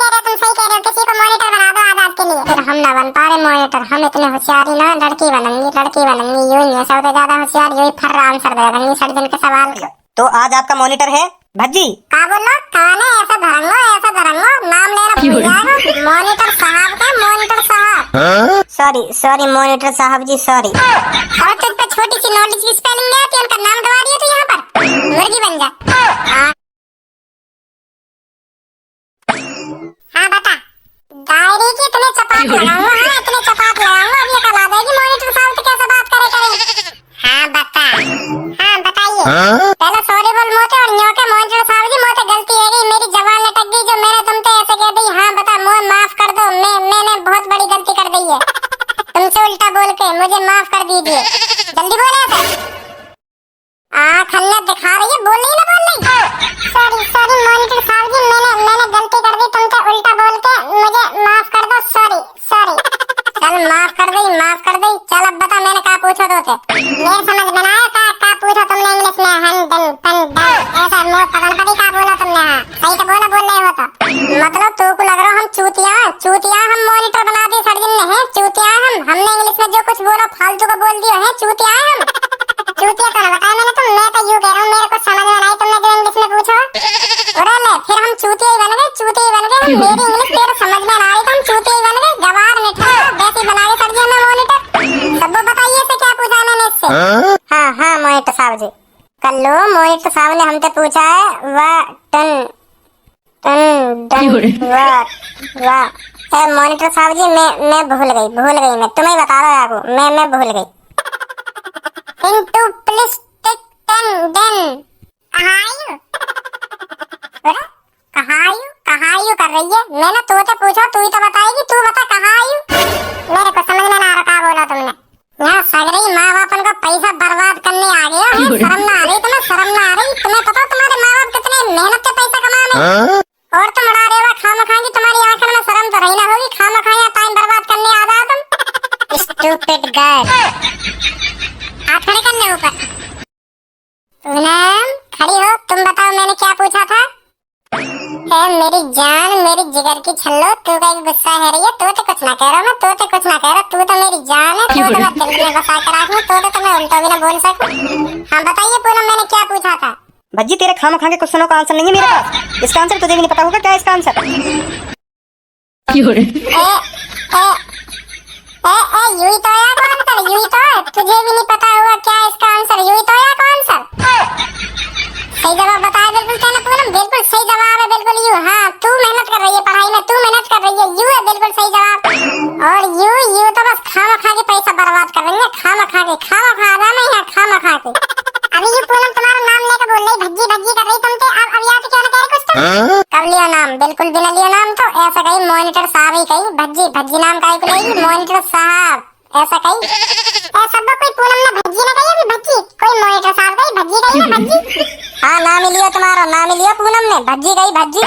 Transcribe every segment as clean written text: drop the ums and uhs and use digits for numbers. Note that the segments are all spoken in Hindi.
कह रहे हो, तुम सही कह रहे हो, किसी को मॉनिटर बना दो आजाद के लिए। फिर हम ना बन पा रहे मॉनिटर, हम इतने होशियारी ना, लड़की बनूंगी, यूं ही है, सबसे ज्यादा होशियार यही फर्रा आंसर दे देंगी सर दिन के सवाल का। तो आज आपका मॉनिटर है भज्जी। का बोलो, कौन है? ऐसा धरंगो, नाम लेना भूल जाएगा। मॉनिटर साहब का, मॉनिटर साहब। सॉरी मॉनिटर साहब जी, सॉरी। और तुझ पे छोटी सी नॉलेज की स्पेलिंग नहीं आती, उनका नाम दबा दिया तू यहाँ पर, मुर्गी बन जा। हाँ बता, डायरी की इतने चपाट लगाऊंगा, इतने चपाट लगाऊंगा, अब ये कल आ जाएगी मॉनिटर साहब तो कैसे बात करे। हाँ बता, हाँ बताइए। पहले सॉरी बोल मोते, और न्यों के मॉनिटर साहब जी, मोते गलती हो गई, मेरी जबान लटक गई जो मैंने तुमसे ऐसे कह दी। हाँ बता, मुझे माफ कर दो, मैंने बहुत बड़ी गलती कर दी है, तुमसे उल्टा बोल के मुझे माफ कर दीजिए। जल्दी बोले ऐसे, खन्नत दिखा रही है, बोल रही ना, बोल रही। सॉरी मॉनिटर साहब जी, मैंने गलती कर दी, तुमसे उल्टा बोल के मुझे माफ कर दो, सॉरी। चल माफ कर दी। चल अब बता, मैंने क्या पूछा तो मेरे समझ में ना आया, क्या पूछा तुमने इंग्लिश में? हन डन पन डन ऐसा मुंह पकड़ पड़ी, क्या बोला तुमने? हाँ सही तो बोला, बोल रहे हो तो मतलब तू को लग रहा हम चूतिया हम मॉनिटर बना दिए सर जी ने, हैं चूतिया हमने इंग्लिश में जो कुछ बोला फालतू का बोल दिया है, चूतिया हम। चूतिया तो ना बताया मैंने, मैं तो यूं कह रहा हूँ, मेरे को समझ में नहीं तुमने जो इंग्लिश में पूछा। अरे ले, फिर हम चूतिया ही बन गए, मेरी इंग्लिश तेरे समझ में ना आई तो हम चूतिया ही बन गए, जवाब निकला वैसे बना के सर जी हमें मॉनिटर। सब बताइए से क्या पूछा मैंने इससे? हाँ मॉनिटर साहब जी, कल लो मॉनिटर साहब ने हमसे पूछा है वाह टन वाह। मॉनिटर साहब जी, मैं भूल गई, मैं तुम्हें बता रहा हूँ, मैं भूल गई। Into plastic den कहाँ आयु कर रही है? मैंने तुझसे पूछा, तू ही तो बताएगी, तू बता कहाँ आयु। मेरे को समझ में ना आ रहा क्या बोला तुमने। यहाँ सगरी माँ बापन का पैसा बर्बाद करने आ गया है, शर्म ना आ रही तुम्हें? तुम्हें पता तुम्हारे माँ बाप कितने मेहनत से पैसा कमाने, और तुम उड़ा रहे हो खामखा की, तुम्हारी आंखों में शर्म तो रही ना होगी, खामखा यहाँ टाइम बर्बाद करने आ जाओ तुम। स्टूपिड गर्ल, हाथ खड़े कर ले ऊपर। पूनम खड़ी हो, तुम बताओ मैंने क्या पूछा था? मेरी जान, मेरी जिगर की छल्लो, तू का गुस्सा है रही है, तो कुछ ना कह रहा मैं, तो कुछ ना कह रहा, तू तो मेरी जान है, तू तो मैं दिल में बसा कर रखूं, तो मैं उल्टा भी ना बोल सकूं। हाँ बताइए पूनम, मैंने क्या पूछा था? भज्जी तेरे खामखा के क्वेश्चनों का आंसर नहीं है मेरे पास, इसका आंसर तुझे भी नहीं पता होगा। क्या इसका आंसर? यूं ही तो आया का आंसर, यूं ही तो है, तुझे भी नहीं पता होगा क्या इसका आंसर, यूं ही तो आया का आंसर। सही जवाब बताया बिल्कुल, क्या ना पूनम? बिल्कुल सही जवाब है, बिल्कुल यूं। हाँ तू मेहनत कर रही है पढ़ाई में, तू मेहनत कर रही है, यूं है बिल्कुल सही जवाब। और यूं तो बस खामखा के पैसा बर्बाद कर रही है, खामखा आजा मैं यहाँ खामखा के। अभी ये पूनम तुम्हारा नाम लेकर बोल रही, भज्जी कर रही तुमसे, अब याद क्यों ना कह रही कुछ तुम? कब लिया नाम? बिल्कुल भी ना लिया नाम, तो ऐसा कही मॉनिटर साहब ही कही, भज्जी नाम काहे को लेगी? मॉनिटर साहब ऐसा कही, सब कोई पूनम ने भज्जी ना कही, अभी भज्जी कोई मॉनिटर साहब कही, भज्जी कही ना भज्जी। हाँ नाम ही लिया तुम्हारा, नाम ही लिया पूनम ने, भज्जी कही भज्जी।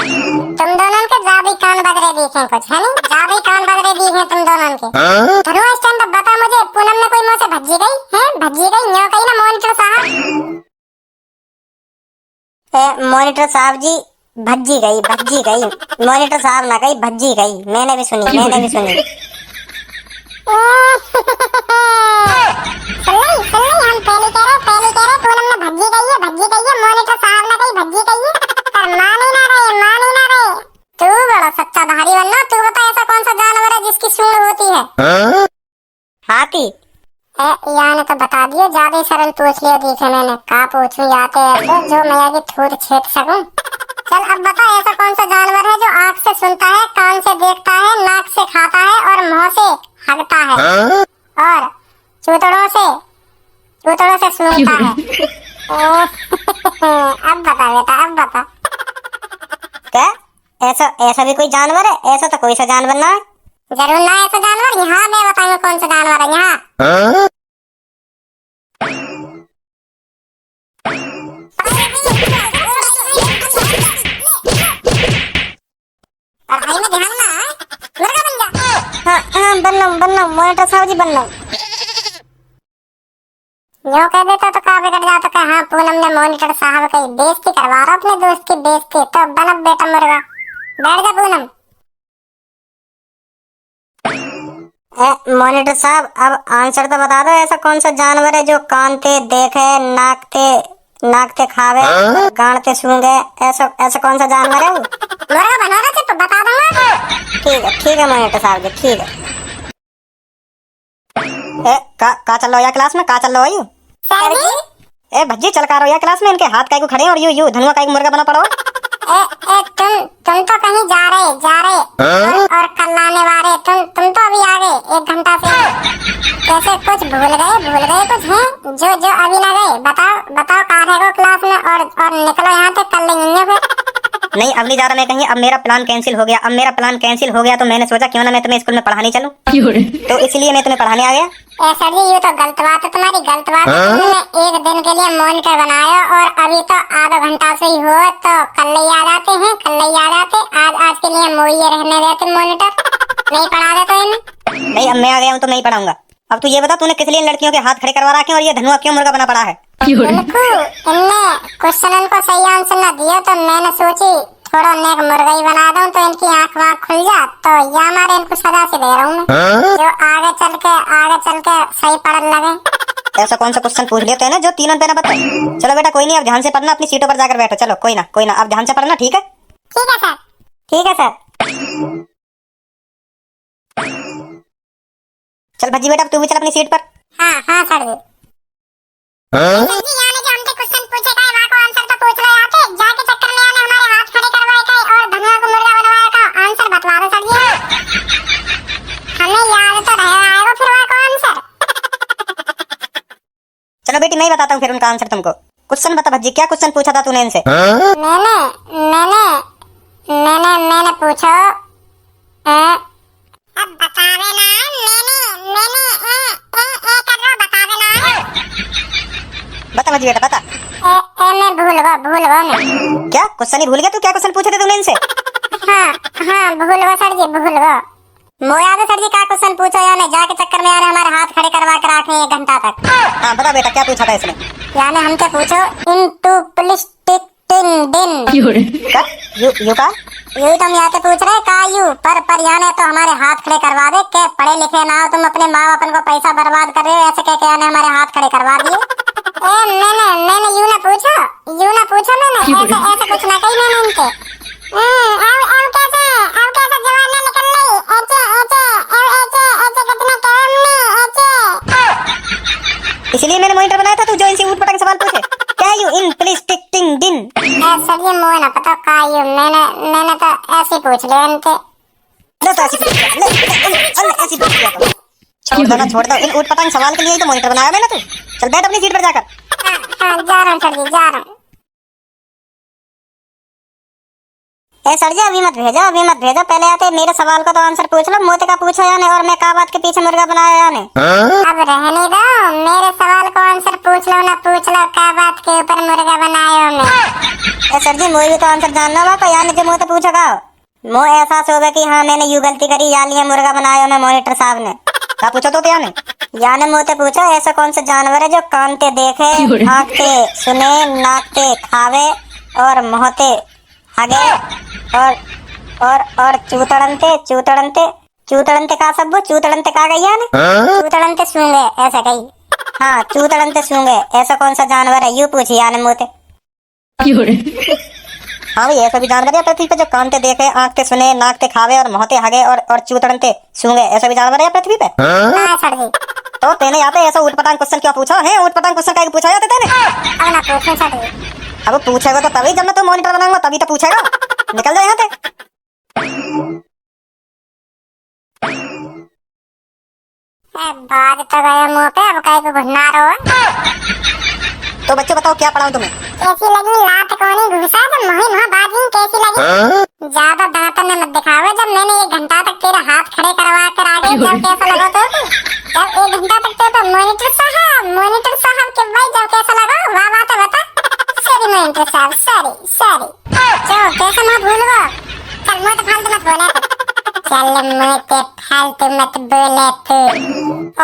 तुम दोनों के ज्यादा कान बदरे दिखे कुछ है नहीं, ज्यादा कान बदरे दिखे तुम दोनों के। धरो इस टाइम बता मुझे, पूनम ने कोई मुंह से भज्जी कही है? भज्जी कही न्यों कही ना मॉनिटर साहब? मॉनिटर साहब जी, भज्जी गई, मॉनिटर साहब ना कही, भज्जी गई, मैंने भी सुनी। हम पहले कह रहे पूनम ने भज्जी कही है, मॉनिटर साहब ने कही भज्जी कही है, पर मान ही ना रहे। तू बड़ा सच्चा धारी बनना, तू बता ऐसा कौन सा जानवर है जिसकी सूंड होती है? हाथी। याने तो बता दियो, ज्यादा सरल पूछ लिया दिखे मैंने, का पूछूं याते ऐसे जो मैं आगे थूर छेद सकूं। चल अब बता, ऐसा कौन सा जानवर है जो आँख से सुनता है, कान से देखता है, नाक से खाता है और मुंह से हगता है, और चूतड़ों से सूंघता है? अब बता बेटा, अब बता। क्या ऐसा भी कोई जानवर है? ऐसा तो कोई सा जानवर ना है। जरूर ना ऐसा जानवर, यहाँ मैं बताऊंगा कौन सा जानवर है यहाँ। पढ़ाई में ध्यान ना है, मुर्गा बन जा। हाँ बनना मॉनिटर साहब जी बनना। यूं कह देता तो का बिगड़ जाता कि हाँ पूनम ने मॉनिटर साहब की बेइज्जती करवा रहा, अपने दोस्त की बेइज्जती, तो बन अब बेटा मुर्गा। बैठ जा पूनम। मॉनिटर साहब अब आंसर तो बता दो, ऐसा कौन सा जानवर है जो कानते देखे, नाकते खावे, गाड़ते सूंघे, ऐसा ऐसा कौन सा जानवर है वो? मुर्गा बना रहे थे तो बता दूंगा। ठीक है मॉनिटर साहब जी, ठीक है। का चल रहा है क्लास में, का चल रहा है यू? सर जी ए भज्जी चल का रहा है क्लास में, इनके हाथ काहे को खड़े और यू धनुआ काहे को मुर्गा बना पड़ो? तुम तो कहीं जा रहे और कल आने वाले, तुम तो अभी आ गए 1 घंटा से। कैसे कुछ भूल गए कुछ हैं जो अभी ना गए? बताओ कहाँ रहो क्लास में और निकलो यहाँ से, कल लेंगे फिर। नहीं अब नहीं जा रहा मैं कहीं, अब मेरा प्लान कैंसिल हो गया। तो मैंने सोचा क्यों ना मैं तुम्हें स्कूल में पढ़ाने चलूं, तो इसलिए मैं तुम्हें पढ़ाने आ गया। सर जी ये तो गलत बात है, तुम्हारी गलत बात है। तुमने 1 दिन के लिए मॉनिटर बनाया और अभी तो आधा घंटा से ही हो, तो कल ही आ जाते। आज के लिए मोइए रहने देते मॉनिटर, नहीं पढ़ा देते इन्हें। नहीं अब मैं आ गया हूँ तो मैं ही पढ़ाऊंगा। अब तू ये बता तूने किस लिए लड़कियों के हाथ खड़े करवा रखे और ये धनुआ क्यों मुर्गा बना पड़ा है? इनने क्वेश्चन को सही आंसर न दिया तो मैंने सोची थोड़ा नेक मुर्गा ही बना दूं तो इनकी आंख वाँख खुल जा, तो ये हमारे इनको सजा से दे रहा हूँ मैं, जो आगे चल के सही पढ़ने लगे। ऐसा कौन सा क्वेश्चन पूछ लिया तूने जो तीनों पे ना बता? चलो बेटा कोई नहीं, अब ध्यान से पढ़ना, अपनी सीटों पर जाकर बैठो। चलो कोई ना अब ध्यान से पढ़ना, ठीक है? ठीक है सर। चल भज्जी बेटा तू भी चल अपनी सीट पर। हाँ सर जी। सर जी यानी जो हमसे क्वेश्चन पूछे गए वहाँ को आंसर तो पूछ रहे आते, जाके चक्कर में आने हमारे हाथ खड़े करवाए गए और धनुआ को मुर्गा बनवाया का आंसर बतवा दो सर जी। हमें याद तो रहेगा फिर वहाँ को आंसर। चलो बेटी मैं ही बताता हूँ फिर उनका आंसर तुमको। क्वेश्चन बता भज्जी, क्या क्वेश्चन पूछा था तूने इनसे? मैंने पूछा अब बतावे ना, मैंने बता भजी बेटा बता। मैं भूल गया मैं। क्या क्वेश्चन ही भूल गया तू? क्या क्वेश्चन पूछे थे तूने इनसे? हाँ भूल गया सर जी, भूल गया। मोया सर जी का क्वेश्चन पूछो यानी जाके चक्कर में यानी हमारे हाथ खड़े करवा कर रखे 1 घंटा तक। हाँ बता बेटा क्या पूछा था इसने? यानी हमसे पूछो इनटू प्लिस्टिक दिन यू का यू तुम यहाँ से पूछ रहे का यू पर यानी तो हमारे हाथ खड़े करवा दे के पढ़े लिखे ना हो तुम, अपने माँ बाप को पैसा बर्बाद कर रहे हो ऐसे कह के यानी हमारे हाथ खड़े करवा दिए। मैंने यूं ना पूछा मैंने ऐसे कुछ ना कही मैंने इनके। अब कैसे जवाब ना निकल रही कितना काम नहीं इसलिए मैंने मॉनिटर बनाया था तू जो इनसे ऊट-पटांग सवाल पूछे। क्या यू इन प्लीज टिकटिंग दिन? सर ये मोह ना पता का यू मैंने तो ऐसे पूछ लिया इनके। ऐसे पूछ लिया छोड़ दो इन ऊट-पटांग सवाल के लिए ही तो मॉनिटर बनाया मैंने। तू चल बैठ अपनी सीट पर जाकर। हाँ जा रहा हूँ सर जी, जा रहा हूँ। सर जी अभी मत भेजो, पहले आते मेरे सवाल का तो आंसर पूछ लो। मोते का पूछो यानी और मैं का बात के पीछे मुर्गा बनाया यानी। अब रहने दो, मेरे सवाल का आंसर पूछ लो का बात के ऊपर मुर्गा बनाया मैं। सर जी मोई भी तो आंसर जानना होगा यानी जो मोते पूछा का मो एहसास होगा कि हाँ मैंने यू गलती करी यानी मुर्गा बनाया मैं मॉनिटर साहब ने। का पूछो तो यानी मोते पूछो ऐसा कौन सा जानवर है जो कानते देखे, आँखते सुने, नाकते खावे और मोहते हगे और चूतड़नते का सब चूतड़नते का गई है ना? चूतड़नते सूंघे ऐसा कही। हाँ चूतड़नते सूंघे ऐसा कौन सा जानवर है यू पूछी यानी मोते। हाँ भाई ऐसा भी जानवर है पृथ्वी पे जो कानते देखे, आँखते सुने, नाकते खावे और मोहते हगे और चूतड़नते सूंघे ऐसा भी जानवर है पृथ्वी पे। सर जी तो तेने यहाँ पे ऐसा ऊट-पटांग क्वेश्चन क्यों पूछा है? ऊट-पटांग क्वेश्चन का पूछा जाता तेने? अब ना पूछो सर जी। अब पूछेगा तो तभी जब मैं तो मॉनिटर बनाऊंगा तभी तो पूछेगा। निकल जाए यहाँ से। बात तो गया मुंह पे, अब कहीं को घुसना रहो। तो बच्चों बताओ क्या पढ़ाऊं तुम्हें? कैसी लगी लात कोनी घुसा तो मोहिन हो बाजी कैसी लगी? ज्यादा दांतन ने मत दिखाओ। जब मैंने 1 घंटा तक तेरे हाथ खड़े करवा कर आ गए जब कैसा लगा तो? जब 1 घंटा तक तो मॉनिटर साहब के भाई जब कैसा लगा वाह वाह तो बता। सॉरी मॉनिटर साहब सॉरी चलो कैसा मत भूल गो। चल मैं तो फालतू मत बोले चल मैं ते फालतू मत बोले तू।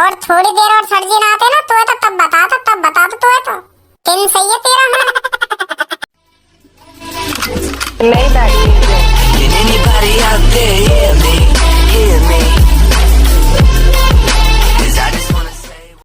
और थोड़ी देर और सर जी ना आते ना तो तब बता तो तो दिन सही है तेरा। नहीं बैठती।